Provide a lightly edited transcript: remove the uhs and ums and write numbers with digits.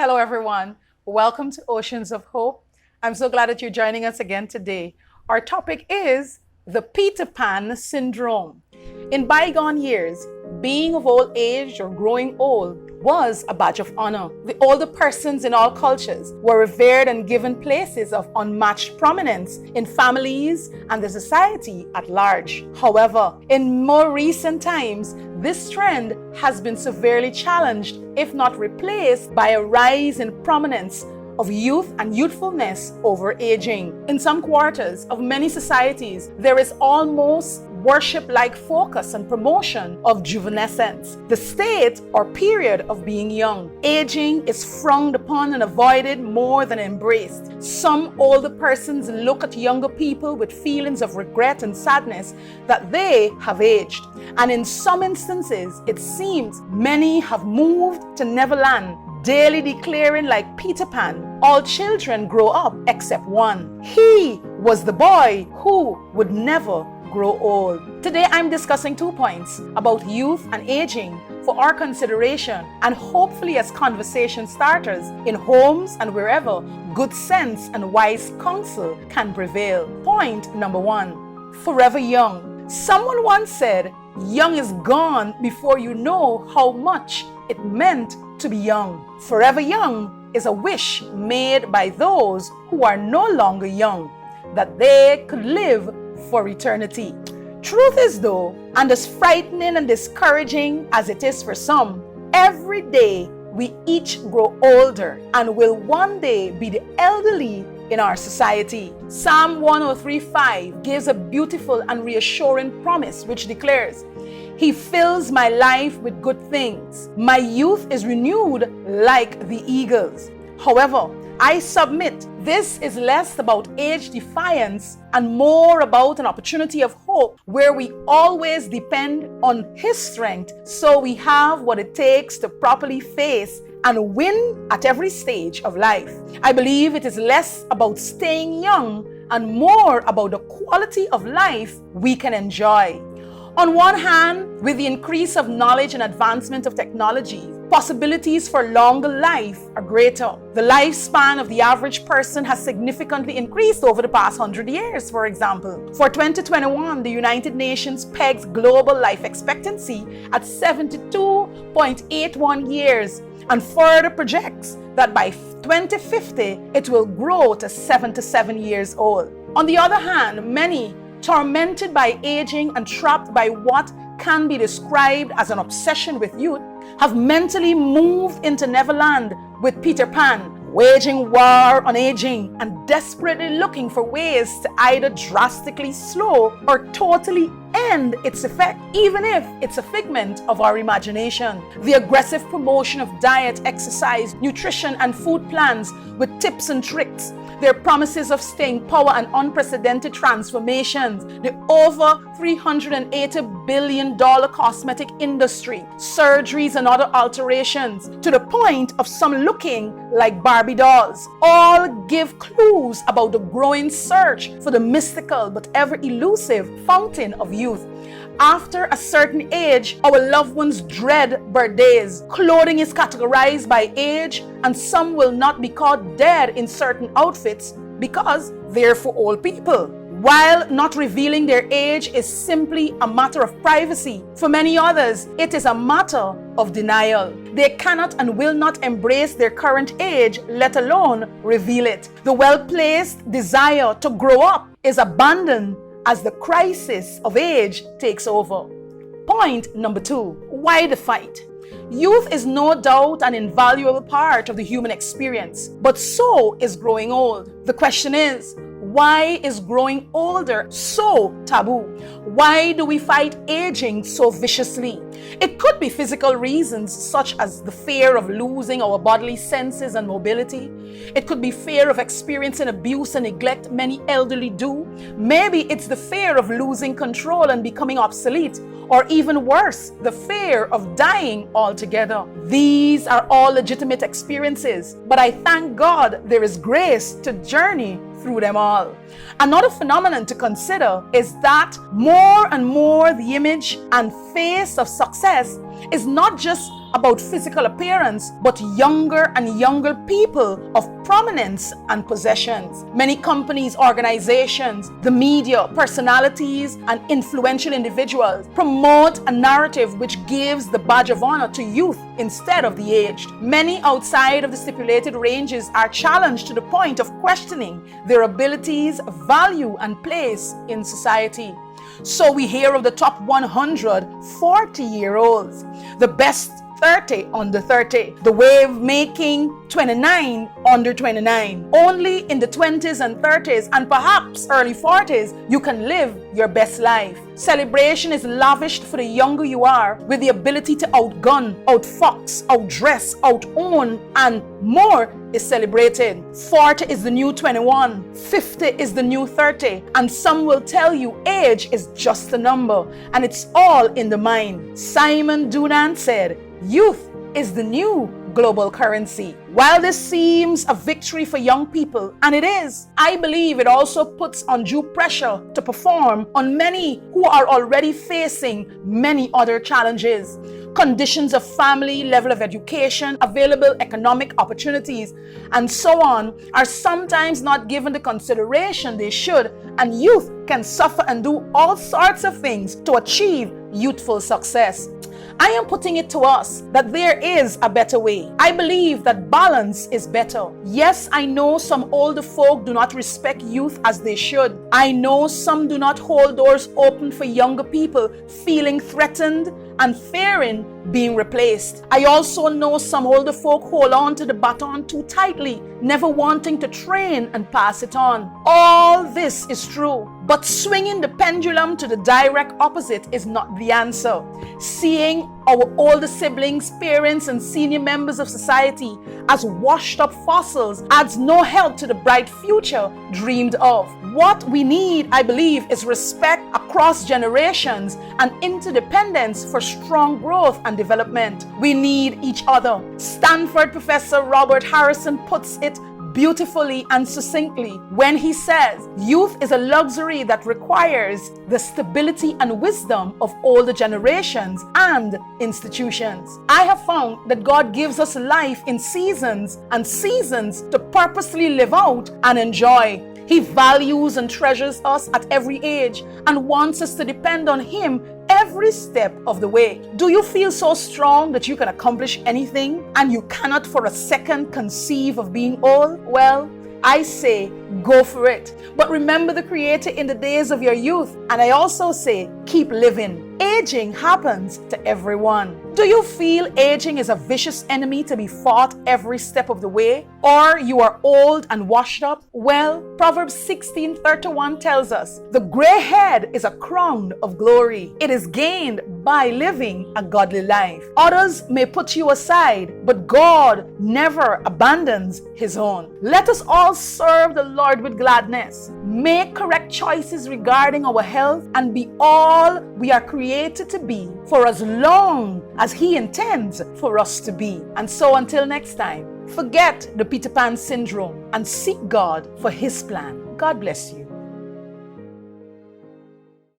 Hello, everyone. Welcome to Oceans of Hope. I'm so glad that you're joining us again today. Our topic is the Peter Pan syndrome. In bygone years, being of old age or growing old was a badge of honor. The older persons in all cultures were revered and given places of unmatched prominence in families and the society at large. However, in more recent times, this trend has been severely challenged, if not replaced, by a rise in prominence of youth and youthfulness over aging. In some quarters of many societies, there is almost worship-like focus and promotion of juvenescence, the state or period of being young. Aging is frowned upon and avoided more than embraced. Some older persons look at younger people with feelings of regret and sadness that they have aged. And in some instances, it seems many have moved to Neverland, daily declaring like Peter Pan, all children grow up except one. He was the boy who would never grow old. Today I'm discussing 2 points about youth and aging for our consideration and hopefully as conversation starters in homes and wherever good sense and wise counsel can prevail. Point number 1, forever young. Someone once said, young is gone before you know how much it meant to be young. Forever young is a wish made by those who are no longer young, that they could live for eternity. Truth is though, and as frightening and discouraging as it is for some, every day we each grow older and will one day be the elderly in our society. Psalm 103:5 gives a beautiful and reassuring promise which declares, He fills my life with good things. My youth is renewed like the eagles. However, I submit this is less about age defiance and more about an opportunity of hope where we always depend on His strength so we have what it takes to properly face and win at every stage of life. I believe it is less about staying young and more about the quality of life we can enjoy. On one hand, with the increase of knowledge and advancement of technology, possibilities for longer life are greater. The lifespan of the average person has significantly increased over the past 100 years, for example. For 2021, the United Nations pegs global life expectancy at 72.81 years and further projects that by 2050, it will grow to 77 years old. On the other hand, many, tormented by aging and trapped by what can be described as an obsession with youth, have mentally moved into Neverland with Peter Pan, waging war on aging and desperately looking for ways to either drastically slow or totally end its effect, even if it's a figment of our imagination. The aggressive promotion of diet, exercise, nutrition, and food plans with tips and tricks, their promises of staying power and unprecedented transformations, the over $380 billion cosmetic industry, surgeries and other alterations, to the point of some looking like Barbie dolls, all give clues about the growing search for the mystical but ever elusive fountain of youth. After a certain age, our loved ones dread birthdays. Clothing is categorized by age, and some will not be caught dead in certain outfits because they're for old people. While not revealing their age is simply a matter of privacy, for many others, it is a matter of denial. They cannot and will not embrace their current age, let alone reveal it. The well-placed desire to grow up is abandoned as the crisis of age takes over. Point number 2, why the fight? Youth is no doubt an invaluable part of the human experience, but so is growing old. The question is, why is growing older so taboo? Why do we fight aging so viciously? It could be physical reasons such as the fear of losing our bodily senses and mobility. It could be fear of experiencing abuse and neglect many elderly do. Maybe it's the fear of losing control and becoming obsolete, or even worse, the fear of dying altogether. These are all legitimate experiences, but I thank God there is grace to journey through them all. Another phenomenon to consider is that more and more the image and face of success is not just about physical appearance, but younger and younger people of prominence and possessions. Many companies, organizations, the media, personalities, and influential individuals promote a narrative which gives the badge of honor to youth instead of the aged. Many outside of the stipulated ranges are challenged to the point of questioning their abilities, value, and place in society. So we hear of the top 100 40-year-olds, the best 30 under 30, the wave-making 29 under 29. Only in the 20s and 30s and perhaps early 40s you can live your best life. Celebration is lavished for the younger you are, with the ability to outgun, outfox, outdress, outown, and more is celebrated. 40 is the new 21, 50 is the new 30, and some will tell you age is just a number and it's all in the mind. Simon Dunant said, "Youth is the new global currency." While this seems a victory for young people, and it is, I believe it also puts undue pressure to perform on many who are already facing many other challenges. Conditions of family, level of education, available economic opportunities, and so on are sometimes not given the consideration they should, and youth can suffer and do all sorts of things to achieve youthful success. I am putting it to us that there is a better way. I believe that balance is better. Yes, I know some older folk do not respect youth as they should. I know some do not hold doors open for younger people, feeling threatened and fearing being replaced. I also know some older folk hold on to the baton too tightly, never wanting to train and pass it on. All this is true, but swinging the pendulum to the direct opposite is not the answer. Seeing our older siblings, parents, and senior members of society as washed up fossils adds no help to the bright future dreamed of. What we need, I believe, is respect across generations and interdependence for strong growth and development. We need each other. Stanford professor Robert Harrison puts it beautifully and succinctly when he says, "Youth is a luxury that requires the stability and wisdom of all the generations and institutions." I have found that God gives us life in seasons and seasons to purposely live out and enjoy. He values and treasures us at every age and wants us to depend on Him every step of the way. Do you feel so strong that you can accomplish anything and you cannot for a second conceive of being old? Well, I say go for it. But remember the Creator in the days of your youth. And I also say keep living. Aging happens to everyone. Do you feel aging is a vicious enemy to be fought every step of the way? Or you are old and washed up? Well, Proverbs 16:31 tells us, "The gray head is a crown of glory. It is gained by living a godly life." Others may put you aside, but God never abandons His own. Let us all serve the Lord with gladness. Make correct choices regarding our health and be all we are created to be for as long as He intends for us to be. And so until next time, forget the Peter Pan syndrome and seek God for His plan. God bless you.